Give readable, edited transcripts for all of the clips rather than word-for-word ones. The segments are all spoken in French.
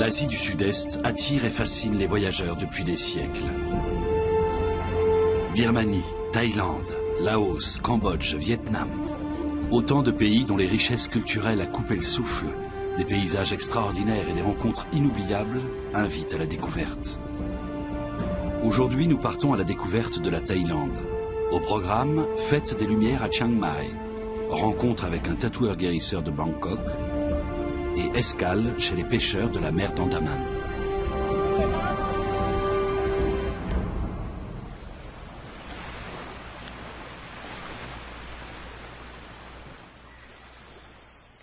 L'Asie du Sud-Est attire et fascine les voyageurs depuis des siècles. Birmanie, Thaïlande, Laos, Cambodge, Vietnam. Autant de pays dont les richesses culturelles à couper le souffle, des paysages extraordinaires et des rencontres inoubliables invitent à la découverte. Aujourd'hui, nous partons à la découverte de la Thaïlande. Au programme, Fête des Lumières à Chiang Mai, rencontre avec un tatoueur guérisseur de Bangkok et escale chez les pêcheurs de la mer d'Andaman.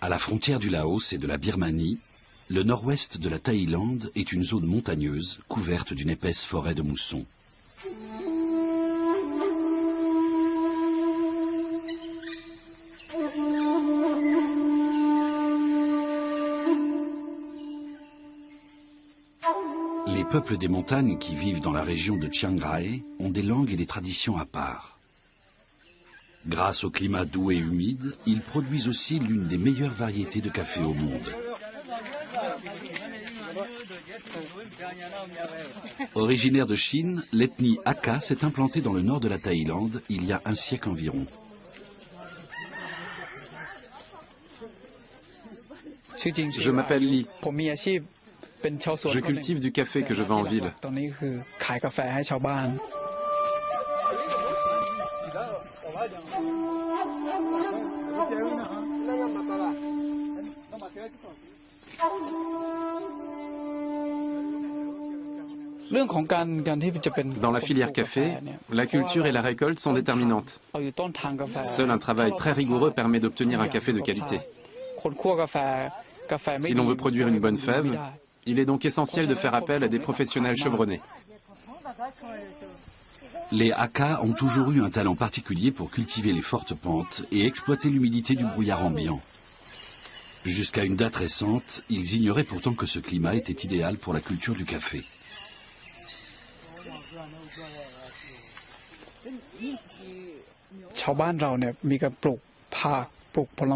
À la frontière du Laos et de la Birmanie, le nord-ouest de la Thaïlande est une zone montagneuse couverte d'une épaisse forêt de moussons. Les peuples des montagnes qui vivent dans la région de Chiang Rai ont des langues et des traditions à part. Grâce au climat doux et humide, ils produisent aussi l'une des meilleures variétés de café au monde. Originaire de Chine, l'ethnie Hakka s'est implantée dans le nord de la Thaïlande il y a un siècle environ. Je m'appelle Lee. Je cultive du café que je vends en ville. Dans la filière café, la culture et la récolte sont déterminantes. Seul un travail très rigoureux permet d'obtenir un café de qualité. Si l'on veut produire une bonne fève, il est donc essentiel de faire appel à des professionnels chevronnés. Les Hakka ont toujours eu un talent particulier pour cultiver les fortes pentes et exploiter l'humidité du brouillard ambiant. Jusqu'à une date récente, ils ignoraient pourtant que ce climat était idéal pour la culture du café.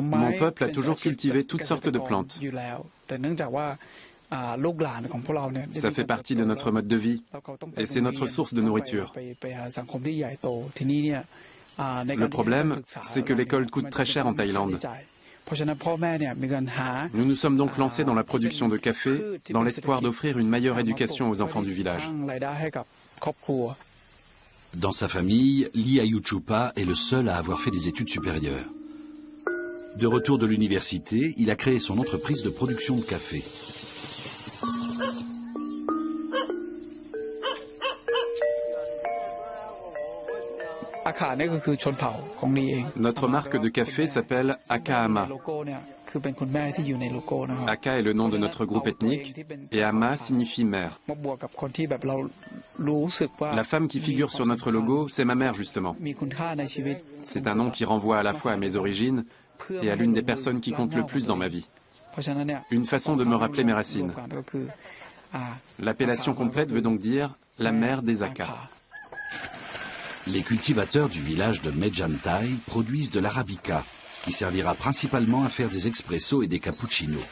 Mon peuple a toujours cultivé toutes sortes de plantes. Ça fait partie de notre mode de vie et c'est notre source de nourriture. Le problème, c'est que l'école coûte très cher en Thaïlande. Nous nous sommes donc lancés dans la production de café dans l'espoir d'offrir une meilleure éducation aux enfants du village. Dans sa famille, Lee Ayuchupa est le seul à avoir fait des études supérieures. De retour de l'université, il a créé son entreprise de production de café. Notre marque de café s'appelle Hakka Ama. Hakka est le nom de notre groupe ethnique et Ama signifie mère. La femme qui figure sur notre logo, c'est ma mère justement. C'est un nom qui renvoie à la fois à mes origines et à l'une des personnes qui comptent le plus dans ma vie. Une façon de me rappeler mes racines. L'appellation complète veut donc dire la mère des Hakka. Les cultivateurs du village de Mejantai produisent de l'arabica, qui servira principalement à faire des expressos et des cappuccinos.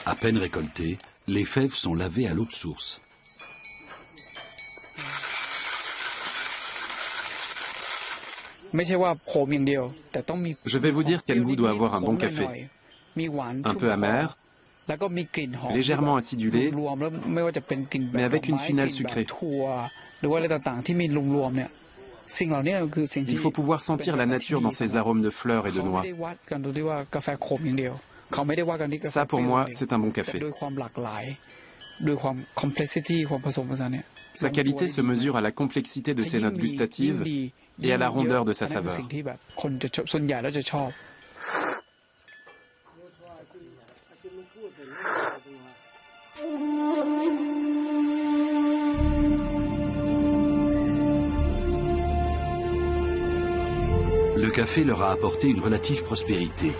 À peine récoltées, les fèves sont lavées à l'eau de source. Je vais vous dire quel goût doit avoir un bon café. Un peu amer, légèrement acidulé, mais avec une finale sucrée. Il faut pouvoir sentir la nature dans ses arômes de fleurs et de noix. Ça, pour moi, c'est un bon café. Sa qualité se mesure à la complexité de ses notes gustatives et à la rondeur de sa saveur. Le café leur a apporté une relative prospérité.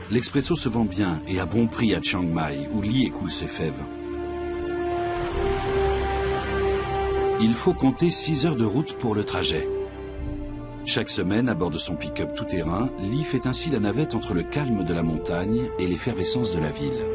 L'expresso se vend bien et à bon prix à Chiang Mai, où Lee écoule ses fèves. Il faut compter 6 heures de route pour le trajet. Chaque semaine, à bord de son pick-up tout-terrain, Lee fait ainsi la navette entre le calme de la montagne et l'effervescence de la ville.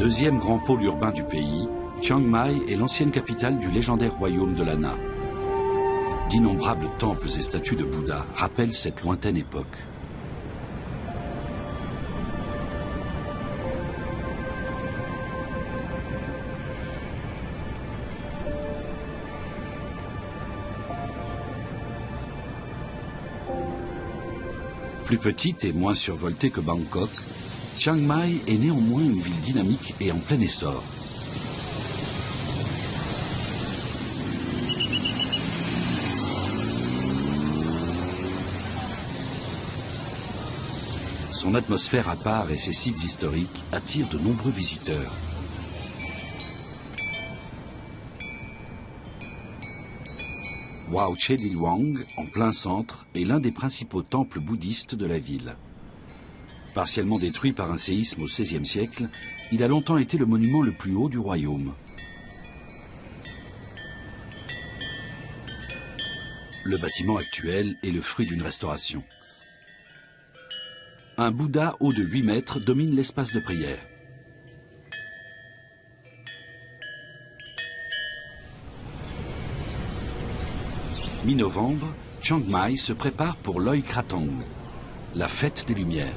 Deuxième grand pôle urbain du pays, Chiang Mai est l'ancienne capitale du légendaire royaume de Lana. D'innombrables temples et statues de Bouddha rappellent cette lointaine époque. Plus petite et moins survoltée que Bangkok, Chiang Mai est néanmoins une ville dynamique et en plein essor. Son atmosphère à part et ses sites historiques attirent de nombreux visiteurs. Wat Chedilwang, en plein centre, est l'un des principaux temples bouddhistes de la ville. Partiellement détruit par un séisme au XVIe siècle, il a longtemps été le monument le plus haut du royaume. Le bâtiment actuel est le fruit d'une restauration. Un Bouddha haut de 8 mètres domine l'espace de prière. Mi-novembre, Chiang Mai se prépare pour Loy Krathong, la fête des Lumières.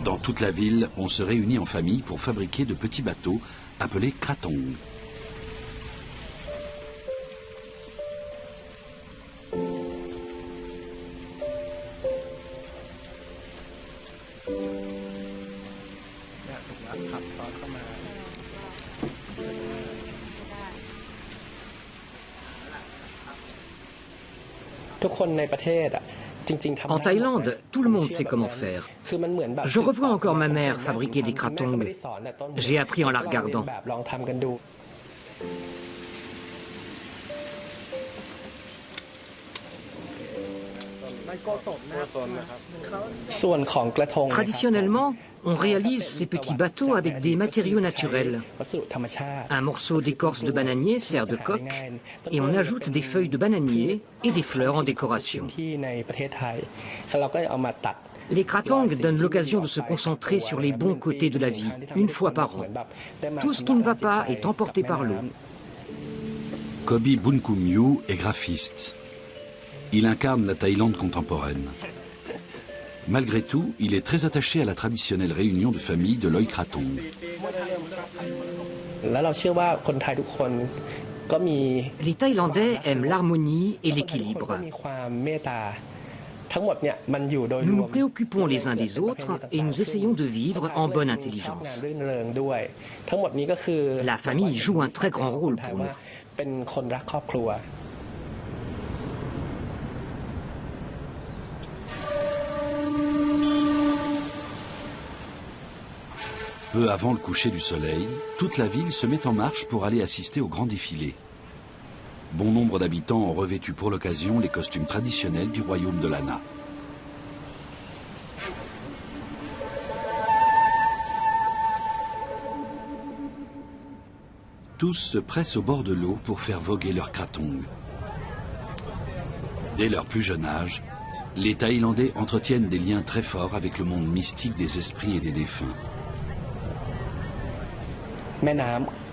Dans toute la ville, on se réunit en famille pour fabriquer de petits bateaux appelés Krathong. En Thaïlande, tout le monde sait comment faire. Je revois encore ma mère fabriquer des krathong. J'ai appris en la regardant. Traditionnellement, on réalise ces petits bateaux avec des matériaux naturels. Un morceau d'écorce de bananier sert de coque et on ajoute des feuilles de bananier et des fleurs en décoration. Les krathong donnent l'occasion de se concentrer sur les bons côtés de la vie, une fois par an. Tout ce qui ne va pas est emporté par l'eau. Kobi Bunkumyu est graphiste. Il incarne la Thaïlande contemporaine. Malgré tout, il est très attaché à la traditionnelle réunion de famille de Loy Krathong. Les Thaïlandais aiment l'harmonie et l'équilibre. Nous nous préoccupons les uns des autres et nous essayons de vivre en bonne intelligence. La famille joue un très grand rôle pour nous. Peu avant le coucher du soleil, toute la ville se met en marche pour aller assister au grand défilé. Bon nombre d'habitants ont revêtu pour l'occasion les costumes traditionnels du royaume de Lana. Tous se pressent au bord de l'eau pour faire voguer leur krathong. Dès leur plus jeune âge, les Thaïlandais entretiennent des liens très forts avec le monde mystique des esprits et des défunts.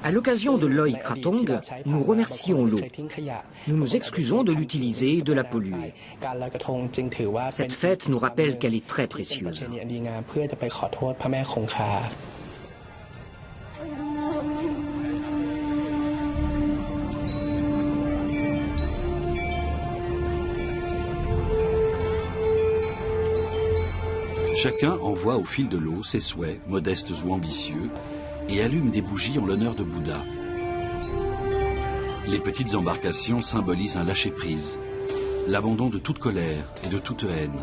À l'occasion de Loy Krathong, nous remercions l'eau. Nous nous excusons de l'utiliser et de la polluer. Cette fête nous rappelle qu'elle est très précieuse. Chacun envoie au fil de l'eau ses souhaits, modestes ou ambitieux, et allume des bougies en l'honneur de Bouddha. Les petites embarcations symbolisent un lâcher-prise, l'abandon de toute colère et de toute haine.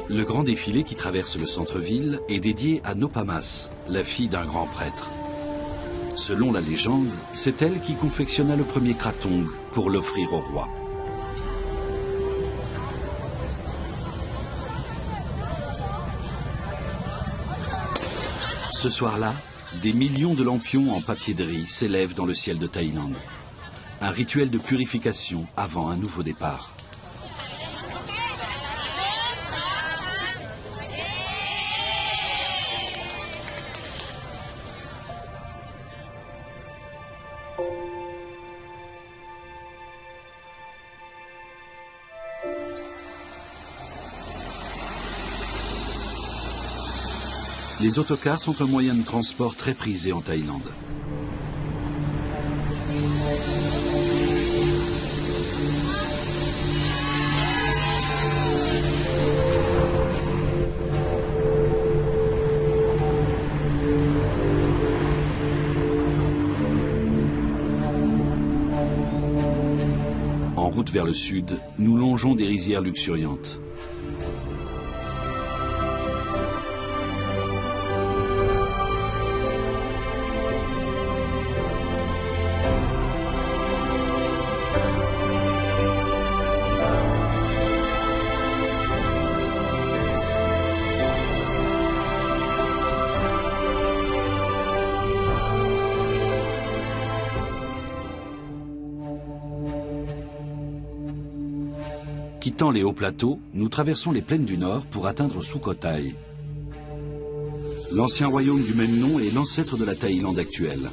Le grand défilé qui traverse le centre-ville est dédié à Nopamas, la fille d'un grand prêtre. Selon la légende, c'est elle qui confectionna le premier krathong pour l'offrir au roi. Ce soir-là, des millions de lampions en papier de riz s'élèvent dans le ciel de Thaïlande. Un rituel de purification avant un nouveau départ. Les autocars sont un moyen de transport très prisé en Thaïlande. En route vers le sud, nous longeons des rizières luxuriantes. Quittant les hauts plateaux, nous traversons les plaines du Nord pour atteindre Sukhothai. L'ancien royaume du même nom est l'ancêtre de la Thaïlande actuelle.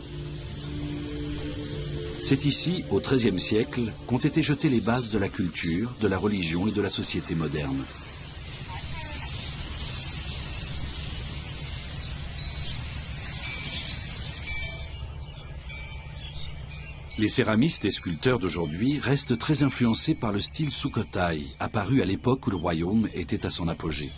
C'est ici, au XIIIe siècle, qu'ont été jetées les bases de la culture, de la religion et de la société moderne. Les céramistes et sculpteurs d'aujourd'hui restent très influencés par le style Sukhothai, apparu à l'époque où le royaume était à son apogée.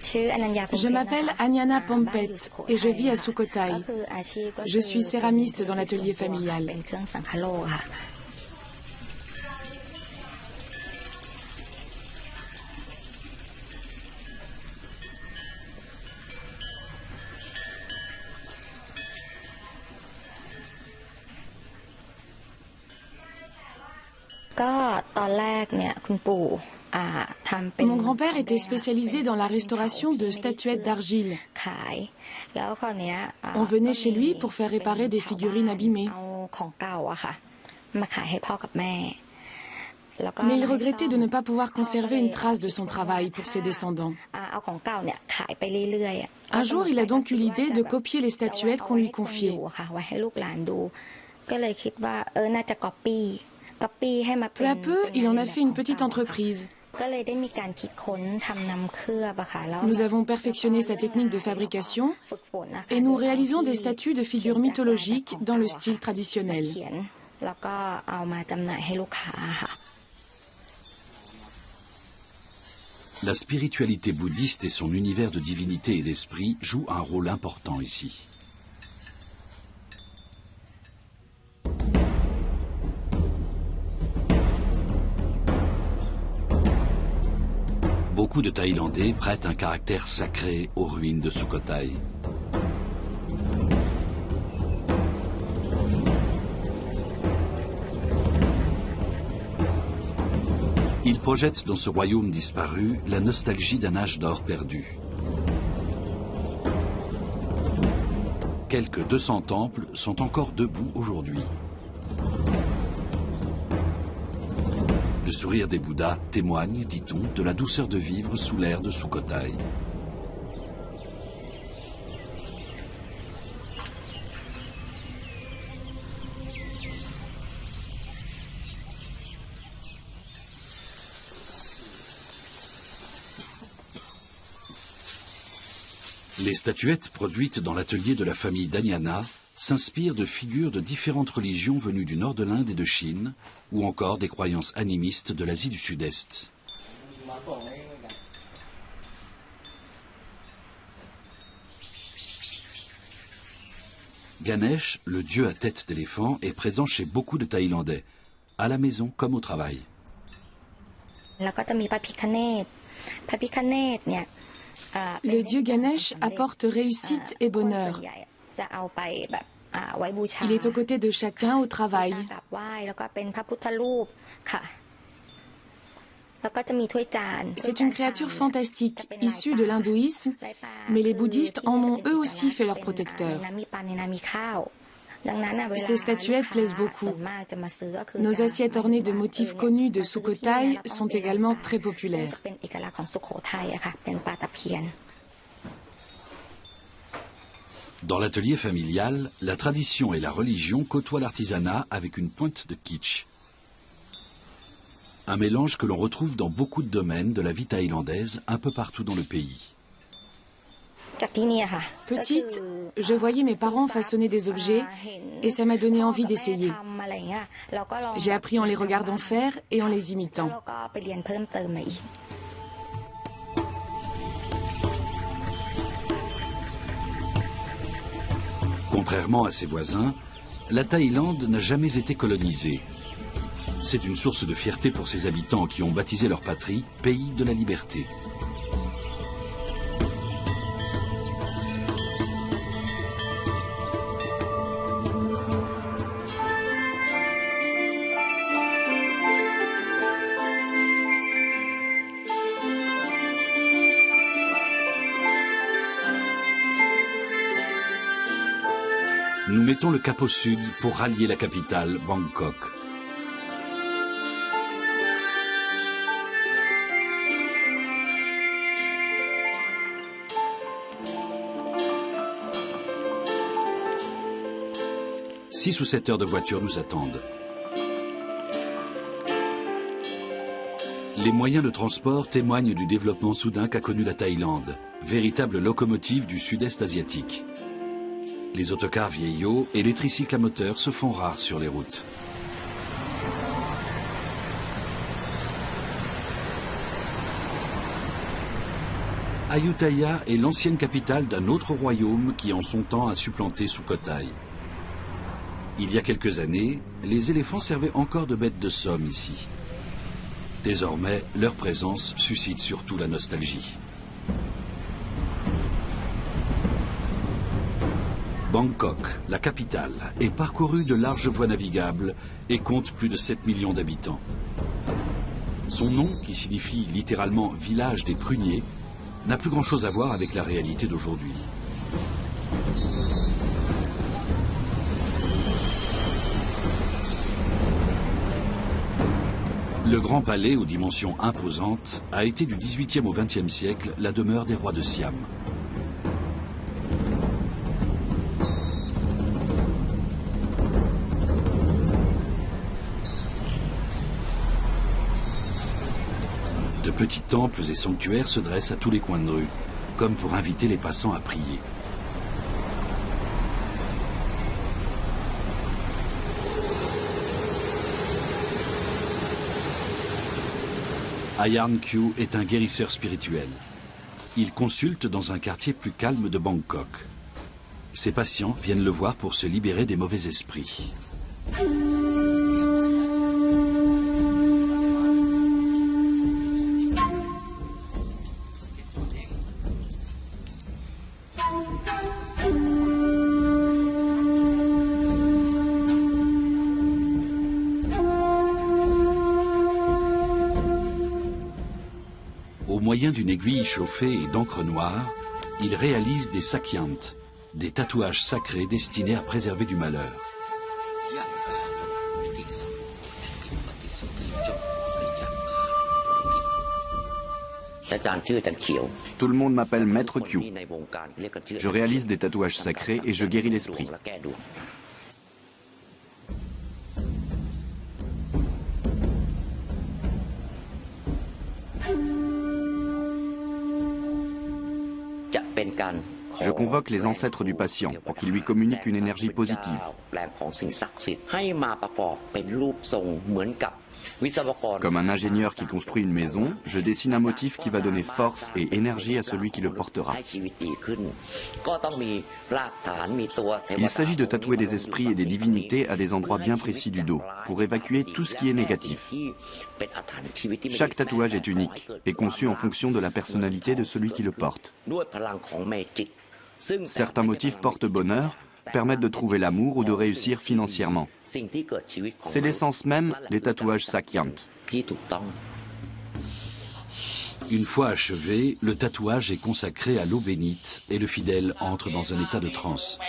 Je m'appelle Anyana Pompet et je vis à Sukhothai. Je suis céramiste dans l'atelier familial. Mon grand-père était spécialisé dans la restauration de statuettes d'argile. On venait chez lui pour faire réparer des figurines abîmées. Mais il regrettait de ne pas pouvoir conserver une trace de son travail pour ses descendants. Un jour, il a donc eu l'idée de copier les statuettes qu'on lui confiait. Peu à peu, il en a fait une petite entreprise. Nous avons perfectionné sa technique de fabrication et nous réalisons des statues de figures mythologiques dans le style traditionnel. La spiritualité bouddhiste et son univers de divinité et d'esprit jouent un rôle important ici. Beaucoup de Thaïlandais prêtent un caractère sacré aux ruines de Sukhothai. Ils projettent dans ce royaume disparu la nostalgie d'un âge d'or perdu. Quelques 200 temples sont encore debout aujourd'hui. Le sourire des Bouddhas témoigne, dit-on, de la douceur de vivre sous l'air de Sukhothai. Les statuettes produites dans l'atelier de la famille d'Anyana s'inspirent de figures de différentes religions venues du nord de l'Inde et de Chine, ou encore des croyances animistes de l'Asie du Sud-Est. Ganesh, le dieu à tête d'éléphant, est présent chez beaucoup de Thaïlandais, à la maison comme au travail. Le dieu Ganesh apporte réussite et bonheur. Il est aux côtés de chacun au travail. C'est une créature fantastique, issue de l'hindouisme, mais les bouddhistes en ont eux aussi fait leur protecteur. Ces statuettes plaisent beaucoup. Nos assiettes ornées de motifs connus de Sukhothai sont également très populaires. Dans l'atelier familial, la tradition et la religion côtoient l'artisanat avec une pointe de kitsch. Un mélange que l'on retrouve dans beaucoup de domaines de la vie thaïlandaise, un peu partout dans le pays. Petite, je voyais mes parents façonner des objets et ça m'a donné envie d'essayer. J'ai appris en les regardant faire et en les imitant. Contrairement à ses voisins, la Thaïlande n'a jamais été colonisée. C'est une source de fierté pour ses habitants qui ont baptisé leur patrie « Pays de la liberté ». Nous mettons le cap au sud pour rallier la capitale, Bangkok. « 6 ou 7 heures de voiture nous attendent. Les moyens de transport témoignent du développement soudain qu'a connu la Thaïlande, véritable locomotive du sud-est asiatique. Les autocars vieillots et les tricycles à moteur se font rares sur les routes. Ayutthaya est l'ancienne capitale d'un autre royaume qui en son temps a supplanté Sukhothai. Il y a quelques années, les éléphants servaient encore de bêtes de somme ici. Désormais, leur présence suscite surtout la nostalgie. Bangkok, la capitale, est parcourue de larges voies navigables et compte plus de 7 millions d'habitants. Son nom, qui signifie littéralement « village des pruniers », n'a plus grand-chose à voir avec la réalité d'aujourd'hui. Le Grand Palais, aux dimensions imposantes, a été du XVIIIe au XXe siècle la demeure des rois de Siam. De petits temples et sanctuaires se dressent à tous les coins de rue, comme pour inviter les passants à prier. Ayarn Kyu est un guérisseur spirituel. Il consulte dans un quartier plus calme de Bangkok. Ses patients viennent le voir pour se libérer des mauvais esprits. Au moyen d'une aiguille chauffée et d'encre noire, il réalise des sakyant, des tatouages sacrés destinés à préserver du malheur. Tout le monde m'appelle Maître Kyu. Je réalise des tatouages sacrés et je guéris l'esprit. Je convoque les ancêtres du patient pour qu'ils lui communiquent une énergie positive. Comme un ingénieur qui construit une maison, je dessine un motif qui va donner force et énergie à celui qui le portera. Il s'agit de tatouer des esprits et des divinités à des endroits bien précis du dos, pour évacuer tout ce qui est négatif. Chaque tatouage est unique et conçu en fonction de la personnalité de celui qui le porte. Certains motifs portent bonheur, permettent de trouver l'amour ou de réussir financièrement. C'est l'essence même des tatouages sakyant. Une fois achevé, le tatouage est consacré à l'eau bénite et le fidèle entre dans un état de transe.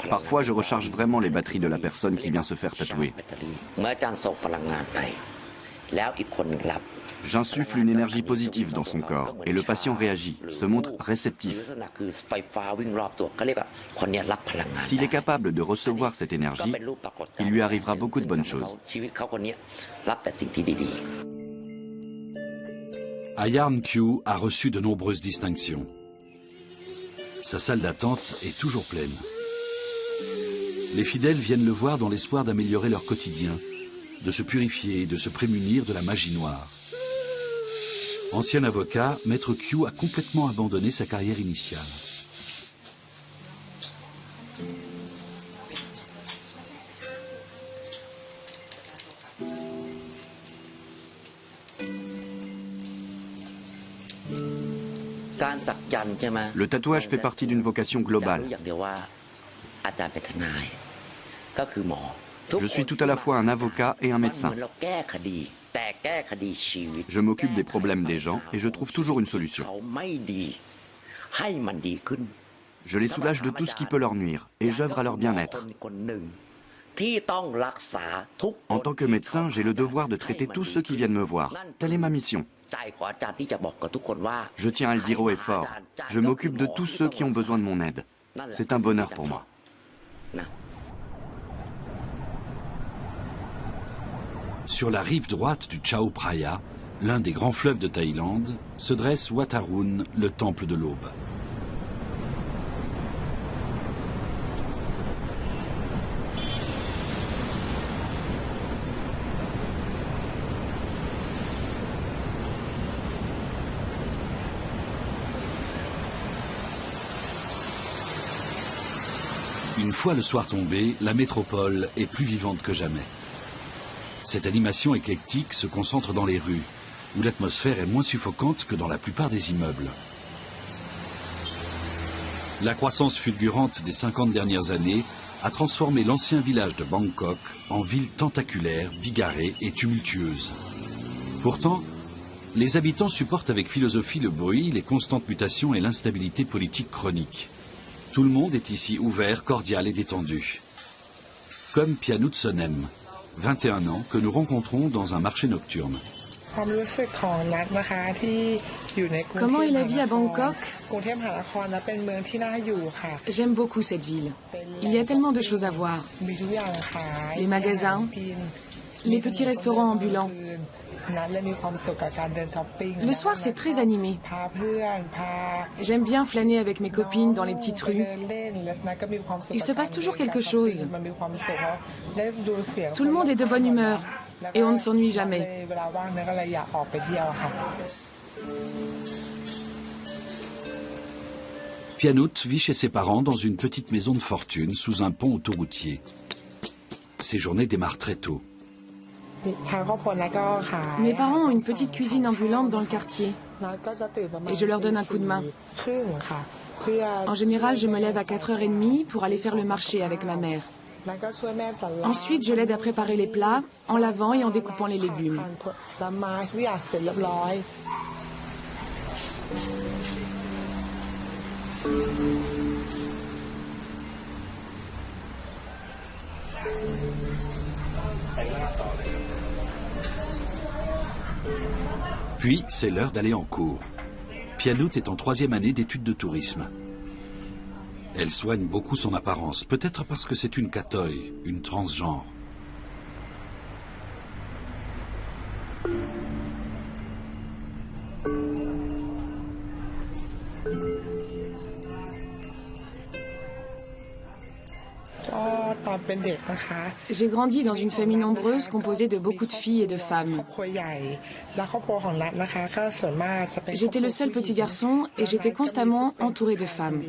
Parfois, je recharge vraiment les batteries de la personne qui vient se faire tatouer. J'insuffle une énergie positive dans son corps et le patient réagit, se montre réceptif. S'il est capable de recevoir cette énergie, il lui arrivera beaucoup de bonnes choses. Ayarn Kyu a reçu de nombreuses distinctions. Sa salle d'attente est toujours pleine. Les fidèles viennent le voir dans l'espoir d'améliorer leur quotidien, de se purifier et de se prémunir de la magie noire. Ancien avocat, Maître Kyu a complètement abandonné sa carrière initiale. Le tatouage fait partie d'une vocation globale. Je suis tout à la fois un avocat et un médecin. Je m'occupe des problèmes des gens et je trouve toujours une solution. Je les soulage de tout ce qui peut leur nuire et j'œuvre à leur bien-être. En tant que médecin, j'ai le devoir de traiter tous ceux qui viennent me voir. Telle est ma mission. Je tiens à le dire haut et fort. Je m'occupe de tous ceux qui ont besoin de mon aide. C'est un bonheur pour moi. Sur la rive droite du Chao Phraya, l'un des grands fleuves de Thaïlande, se dresse Wat Arun, le temple de l'aube. Une fois le soir tombé, la métropole est plus vivante que jamais. Cette animation éclectique se concentre dans les rues, où l'atmosphère est moins suffocante que dans la plupart des immeubles. La croissance fulgurante des 50 dernières années a transformé l'ancien village de Bangkok en ville tentaculaire, bigarrée et tumultueuse. Pourtant, les habitants supportent avec philosophie le bruit, les constantes mutations et l'instabilité politique chronique. Tout le monde est ici ouvert, cordial et détendu. Comme Pianout Sonem, 21 ans, que nous rencontrons dans un marché nocturne. Comment est la vie à Bangkok? J'aime beaucoup cette ville. Il y a tellement de choses à voir. Les magasins, les petits restaurants ambulants. Le soir, c'est très animé. J'aime bien flâner avec mes copines dans les petites rues. Il se passe toujours quelque chose. Tout le monde est de bonne humeur et on ne s'ennuie jamais. Pianout vit chez ses parents dans une petite maison de fortune sous un pont autoroutier. Ses journées démarrent très tôt. Mes parents ont une petite cuisine ambulante dans le quartier et je leur donne un coup de main. En général, je me lève à 4h30 pour aller faire le marché avec ma mère. Ensuite, je l'aide à préparer les plats en lavant et en découpant les légumes. Puis, c'est l'heure d'aller en cours. Pianout est en 3e année d'études de tourisme. Elle soigne beaucoup son apparence, peut-être parce que c'est une katoy, une transgenre. J'ai grandi dans une famille nombreuse composée de beaucoup de filles et de femmes. J'étais le seul petit garçon et j'étais constamment entouré de femmes.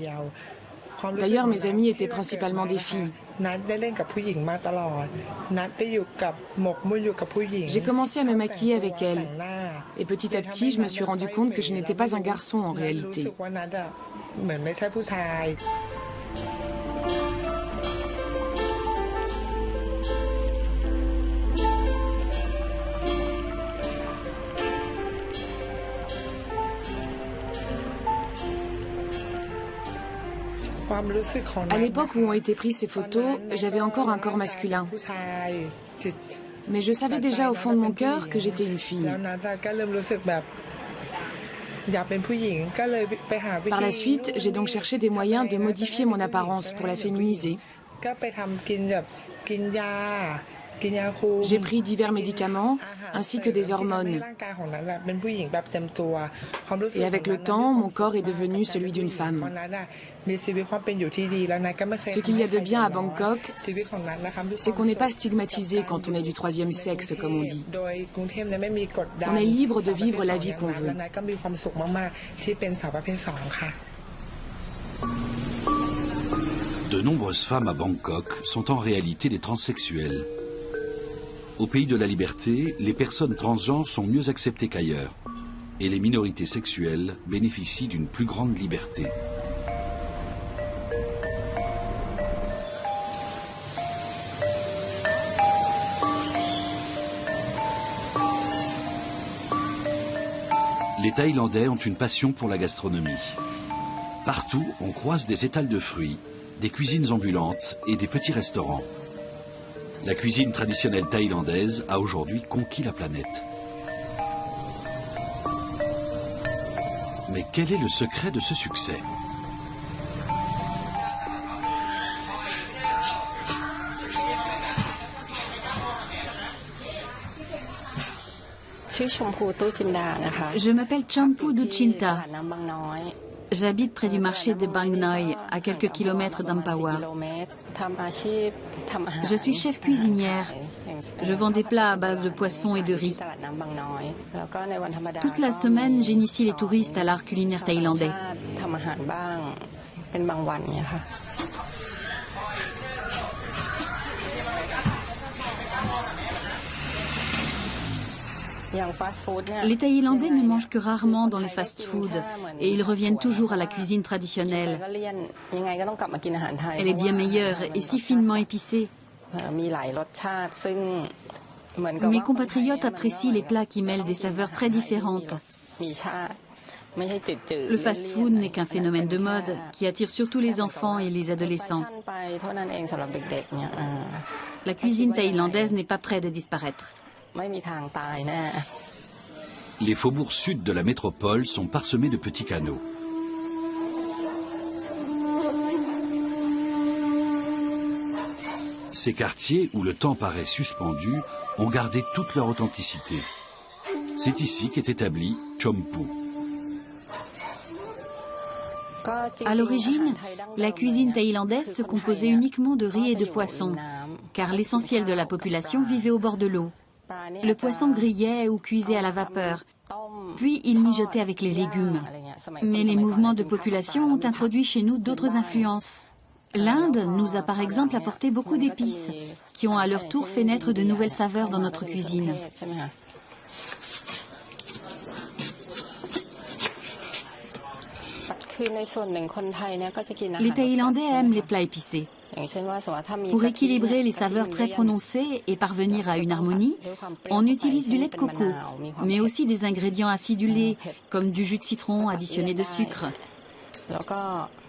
D'ailleurs, mes amies étaient principalement des filles. J'ai commencé à me maquiller avec elles. Et petit à petit, je me suis rendu compte que je n'étais pas un garçon en réalité. À l'époque où ont été prises ces photos, j'avais encore un corps masculin. Mais je savais déjà au fond de mon cœur que j'étais une fille. Par la suite, j'ai donc cherché des moyens de modifier mon apparence pour la féminiser. J'ai pris divers médicaments ainsi que des hormones. Et avec le temps, mon corps est devenu celui d'une femme. Ce qu'il y a de bien à Bangkok, c'est qu'on n'est pas stigmatisé quand on est du troisième sexe, comme on dit. On est libre de vivre la vie qu'on veut. De nombreuses femmes à Bangkok sont en réalité des transsexuelles. Au pays de la liberté, les personnes transgenres sont mieux acceptées qu'ailleurs et les minorités sexuelles bénéficient d'une plus grande liberté. Les Thaïlandais ont une passion pour la gastronomie. Partout, on croise des étals de fruits, des cuisines ambulantes et des petits restaurants. La cuisine traditionnelle thaïlandaise a aujourd'hui conquis la planète. Mais quel est le secret de ce succès? Je m'appelle Champu Duchinta. J'habite près du marché de Bang Noi, à quelques kilomètres d'Ampawar. Je suis chef cuisinière. Je vends des plats à base de poissons et de riz. Toute la semaine, j'initie les touristes à l'art culinaire thaïlandais. Les Thaïlandais ne mangent que rarement dans les fast-foods et ils reviennent toujours à la cuisine traditionnelle. Elle est bien meilleure et si finement épicée. Mes compatriotes apprécient les plats qui mêlent des saveurs très différentes. Le fast-food n'est qu'un phénomène de mode qui attire surtout les enfants et les adolescents. La cuisine thaïlandaise n'est pas près de disparaître. Les faubourgs sud de la métropole sont parsemés de petits canaux. Ces quartiers, où le temps paraît suspendu, ont gardé toute leur authenticité. C'est ici qu'est établi Champu. À l'origine, la cuisine thaïlandaise se composait uniquement de riz et de poisson, car l'essentiel de la population vivait au bord de l'eau. Le poisson grillait ou cuisait à la vapeur, puis il mijotait avec les légumes. Mais les mouvements de population ont introduit chez nous d'autres influences. L'Inde nous a par exemple apporté beaucoup d'épices, qui ont à leur tour fait naître de nouvelles saveurs dans notre cuisine. Les Thaïlandais aiment les plats épicés. Pour équilibrer les saveurs très prononcées et parvenir à une harmonie, on utilise du lait de coco, mais aussi des ingrédients acidulés, comme du jus de citron additionné de sucre.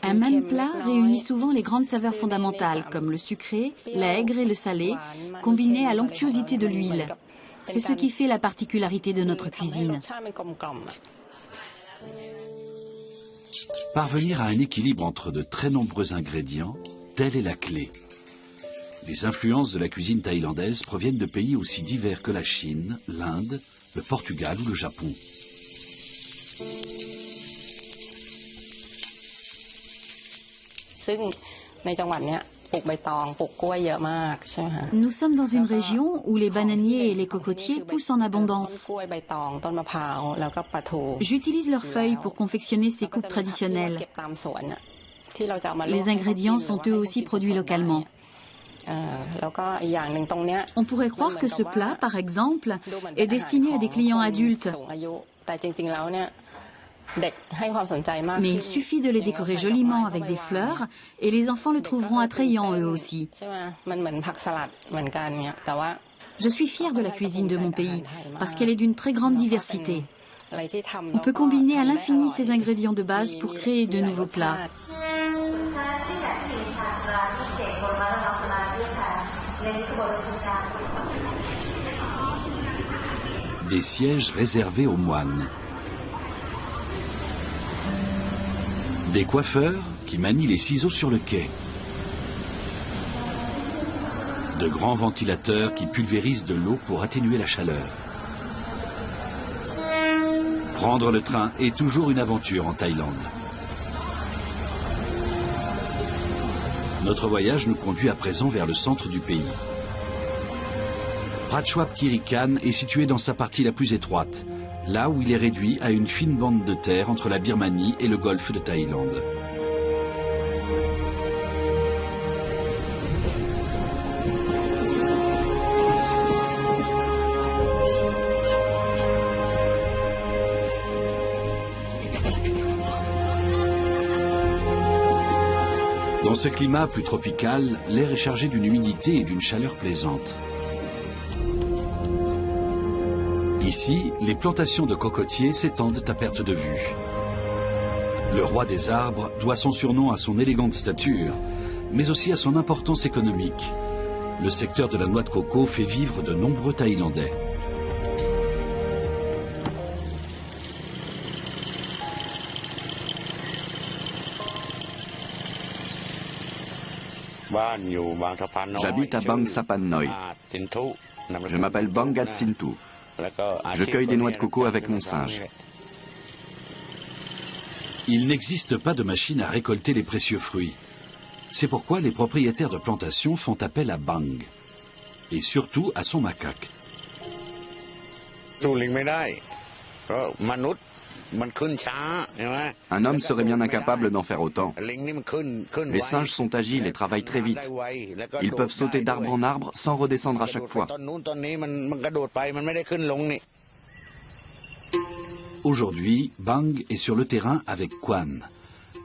Un même plat réunit souvent les grandes saveurs fondamentales, comme le sucré, l'aigre et le salé, combinés à l'onctuosité de l'huile. C'est ce qui fait la particularité de notre cuisine. Parvenir à un équilibre entre de très nombreux ingrédients, telle est la clé. Les influences de la cuisine thaïlandaise proviennent de pays aussi divers que la Chine, l'Inde, le Portugal ou le Japon. Nous sommes dans une région où les bananiers et les cocotiers poussent en abondance. J'utilise leurs feuilles pour confectionner ces coupes traditionnelles. Les ingrédients sont eux aussi produits localement. On pourrait croire que ce plat, par exemple, est destiné à des clients adultes. Mais il suffit de les décorer joliment avec des fleurs et les enfants le trouveront attrayant eux aussi. Je suis fière de la cuisine de mon pays parce qu'elle est d'une très grande diversité. On peut combiner à l'infini ces ingrédients de base pour créer de nouveaux plats. des sièges réservés aux moines. Des coiffeurs qui manient les ciseaux sur le quai. De grands ventilateurs qui pulvérisent de l'eau pour atténuer la chaleur. Prendre le train est toujours une aventure en Thaïlande. Notre voyage nous conduit à présent vers le centre du pays. Prachuap Khiri Khan est situé dans sa partie la plus étroite, là où il est réduit à une fine bande de terre entre la Birmanie et le golfe de Thaïlande. Dans ce climat plus tropical, l'air est chargé d'une humidité et d'une chaleur plaisante. Ici, les plantations de cocotiers s'étendent à perte de vue. Le roi des arbres doit son surnom à son élégante stature, mais aussi à son importance économique. Le secteur de la noix de coco fait vivre de nombreux Thaïlandais. J'habite à Bang Sapan Noi. Je m'appelle Bangat Sintu. Je cueille des noix de coco avec mon singe. Il n'existe pas de machine à récolter les précieux fruits. C'est pourquoi les propriétaires de plantations font appel à Bang. Et surtout à son macaque. Un homme serait bien incapable d'en faire autant. Les singes sont agiles et travaillent très vite. Ils peuvent sauter d'arbre en arbre sans redescendre à chaque fois. Aujourd'hui, Bang est sur le terrain avec Quan,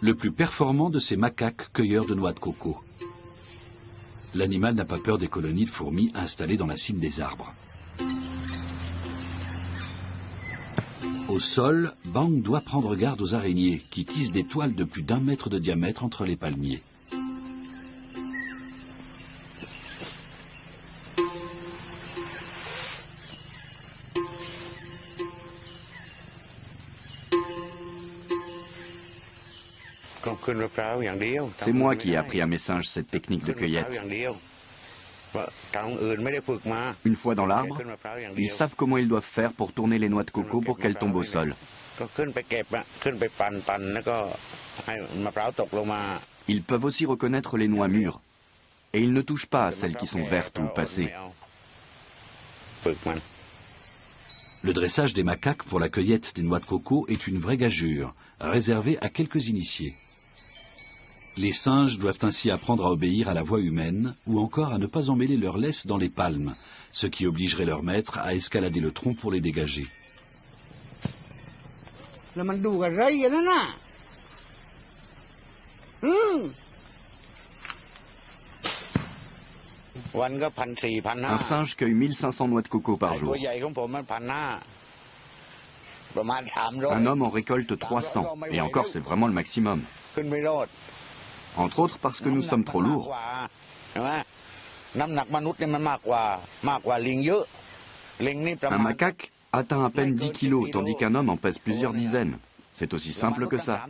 le plus performant de ces macaques cueilleurs de noix de coco. L'animal n'a pas peur des colonies de fourmis installées dans la cime des arbres. Au sol, Bang doit prendre garde aux araignées qui tissent des toiles de plus d'1 mètre de diamètre entre les palmiers. C'est moi qui ai appris à mes singes cette technique de cueillette. Une fois dans l'arbre, ils savent comment ils doivent faire pour tourner les noix de coco pour qu'elles tombent au sol. Ils peuvent aussi reconnaître les noix mûres. Et ils ne touchent pas à celles qui sont vertes ou passées. Le dressage des macaques pour la cueillette des noix de coco est une vraie gageure, réservée à quelques initiés. Les singes doivent ainsi apprendre à obéir à la voix humaine ou encore à ne pas emmêler leur laisse dans les palmes, ce qui obligerait leur maître à escalader le tronc pour les dégager. Un singe cueille 1500 noix de coco par jour. Un homme en récolte 300, et encore c'est vraiment le maximum. Entre autres parce que nous sommes trop lourds. Un macaque atteint à peine 10 kilos, tandis qu'un homme en pèse plusieurs dizaines. C'est aussi simple que ça.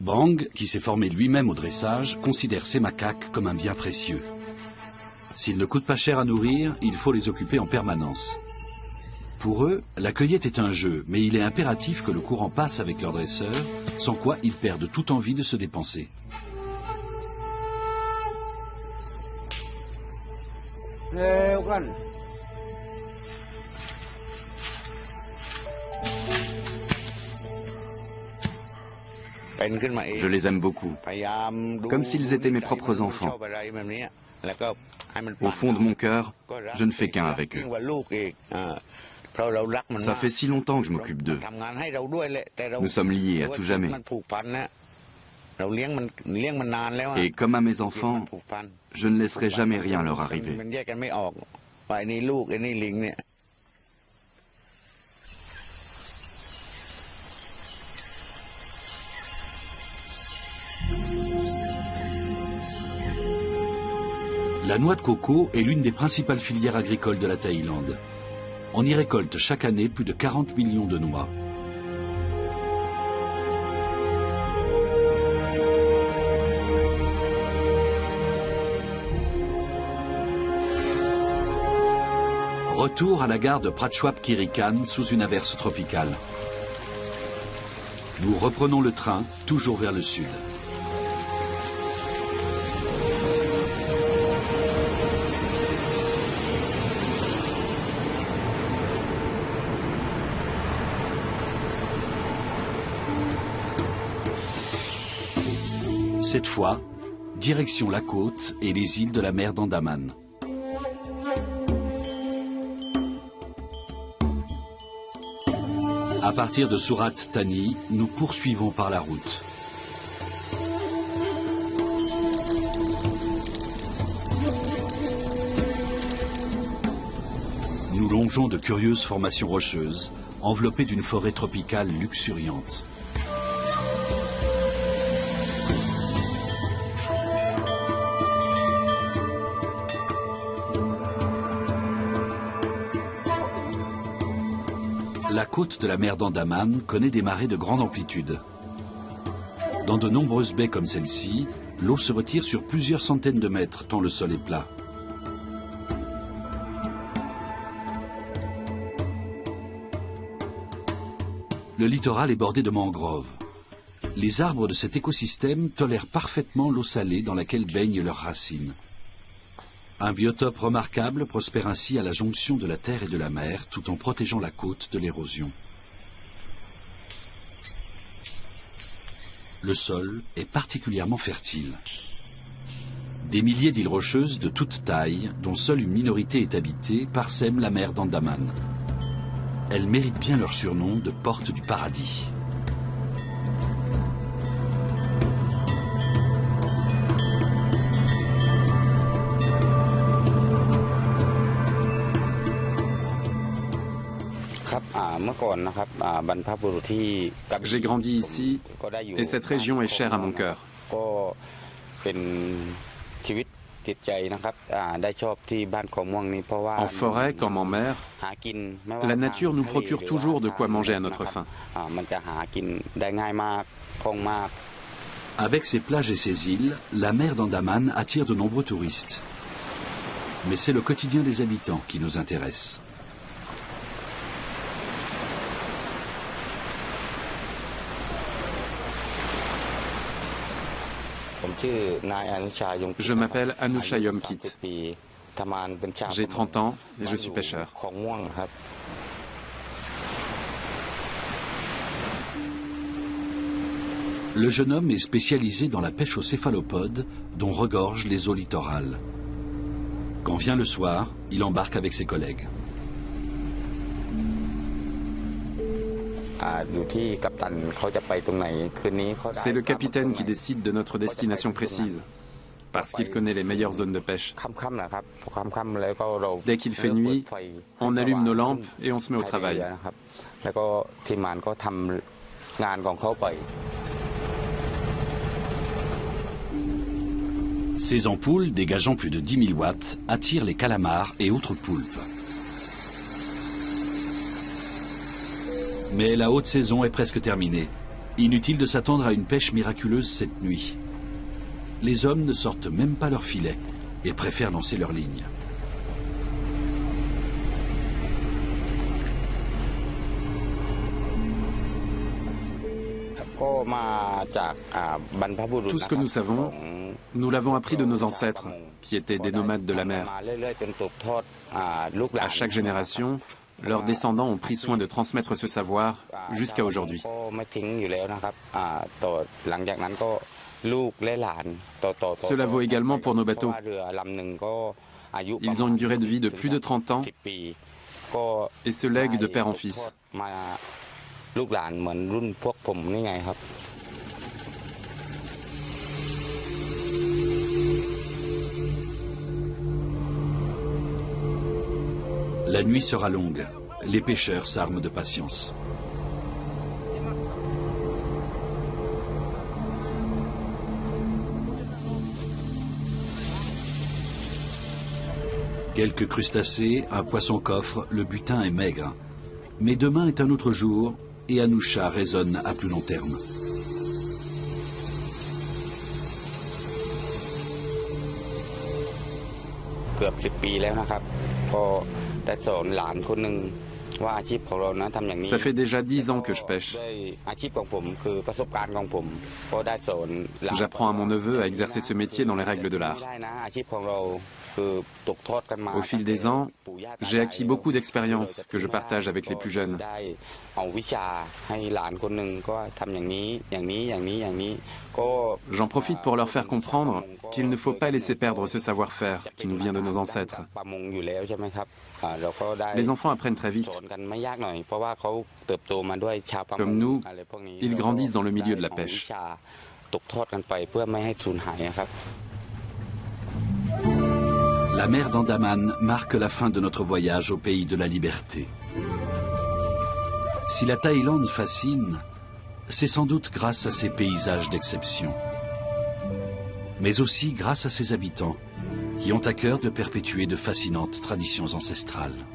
Bang, qui s'est formé lui-même au dressage, considère ses macaques comme un bien précieux. S'ils ne coûtent pas cher à nourrir, il faut les occuper en permanence. Pour eux, la cueillette est un jeu, mais il est impératif que le courant passe avec leur dresseur, sans quoi ils perdent toute envie de se dépenser. Je les aime beaucoup, comme s'ils étaient mes propres enfants. Au fond de mon cœur, je ne fais qu'un avec eux. Ça fait si longtemps que je m'occupe d'eux. Nous sommes liés à tout jamais. Et comme à mes enfants, je ne laisserai jamais rien leur arriver. La noix de coco est l'une des principales filières agricoles de la Thaïlande. On y récolte chaque année plus de 40 millions de noix. Retour à la gare de Prachuap Khiri Khan sous une averse tropicale. Nous reprenons le train, toujours vers le sud. Cette fois, direction la côte et les îles de la mer d'Andaman. À partir de Surat Thani, nous poursuivons par la route. Nous longeons de curieuses formations rocheuses, enveloppées d'une forêt tropicale luxuriante. La côte de la mer d'Andaman connaît des marées de grande amplitude. Dans de nombreuses baies comme celle-ci, l'eau se retire sur plusieurs centaines de mètres tant le sol est plat. Le littoral est bordé de mangroves. Les arbres de cet écosystème tolèrent parfaitement l'eau salée dans laquelle baignent leurs racines. Un biotope remarquable prospère ainsi à la jonction de la terre et de la mer, tout en protégeant la côte de l'érosion. Le sol est particulièrement fertile. Des milliers d'îles rocheuses de toute taille, dont seule une minorité est habitée, parsèment la mer d'Andaman. Elles méritent bien leur surnom de porte du paradis. J'ai grandi ici et cette région est chère à mon cœur. En forêt comme en mer, la nature nous procure toujours de quoi manger à notre faim. Avec ses plages et ses îles, la mer d'Andaman attire de nombreux touristes. Mais c'est le quotidien des habitants qui nous intéresse. Je m'appelle Anusha Yomkit. J'ai 30 ans et je suis pêcheur. Le jeune homme est spécialisé dans la pêche aux céphalopodes dont regorgent les eaux littorales. Quand vient le soir, il embarque avec ses collègues. C'est le capitaine qui décide de notre destination précise, parce qu'il connaît les meilleures zones de pêche. Dès qu'il fait nuit, on allume nos lampes et on se met au travail. Ces ampoules, dégageant plus de 10 000 watts, attirent les calamars et autres poulpes. Mais la haute saison est presque terminée. Inutile de s'attendre à une pêche miraculeuse cette nuit. Les hommes ne sortent même pas leur filet et préfèrent lancer leur ligne. Tout ce que nous savons, nous l'avons appris de nos ancêtres, qui étaient des nomades de la mer. À chaque génération, leurs descendants ont pris soin de transmettre ce savoir jusqu'à aujourd'hui. Cela vaut également pour nos bateaux. Ils ont une durée de vie de plus de 30 ans et se lèguent de père en fils. La nuit sera longue. Les pêcheurs s'arment de patience. Quelques crustacés, un poisson-coffre, le butin est maigre. Mais demain est un autre jour et Anoucha raisonne à plus long terme. Ça fait déjà 10 ans que je pêche. J'apprends à mon neveu à exercer ce métier dans les règles de l'art. Au fil des ans, j'ai acquis beaucoup d'expérience que je partage avec les plus jeunes. J'en profite pour leur faire comprendre qu'il ne faut pas laisser perdre ce savoir-faire qui nous vient de nos ancêtres. Les enfants apprennent très vite. Comme nous, ils grandissent dans le milieu de la pêche. La mer d'Andaman marque la fin de notre voyage au pays de la liberté. Si la Thaïlande fascine, c'est sans doute grâce à ses paysages d'exception, mais aussi grâce à ses habitants qui ont à cœur de perpétuer de fascinantes traditions ancestrales.